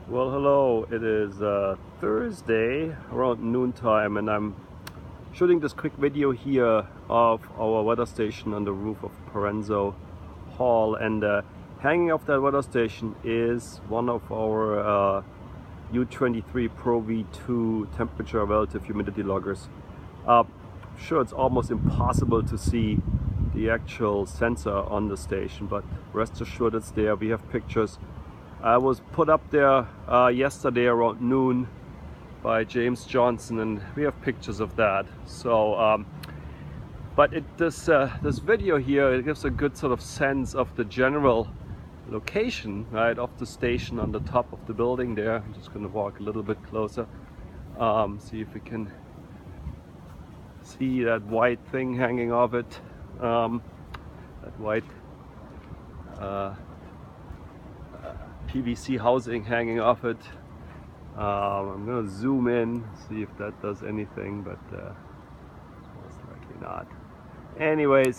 Well, hello. It is Thursday around noontime, and I'm shooting this quick video here of our weather station on the roof of Parenzo Hall. And hanging off that weather station is one of our U23 Pro V2 temperature relative humidity loggers. Sure, it's almost impossible to see the actual sensor on the station, but rest assured it's there. We have pictures. I was put up there yesterday around noon by James Johnson, and we have pictures of that. So, but this video here, it gives a good sort of sense of the general location, right, of the station on the top of the building there. I'm just going to walk a little bit closer, see if we can see that white thing hanging off it, that white PVC housing hanging off it. I'm going to zoom in, see if that does anything, but most likely not. Anyways,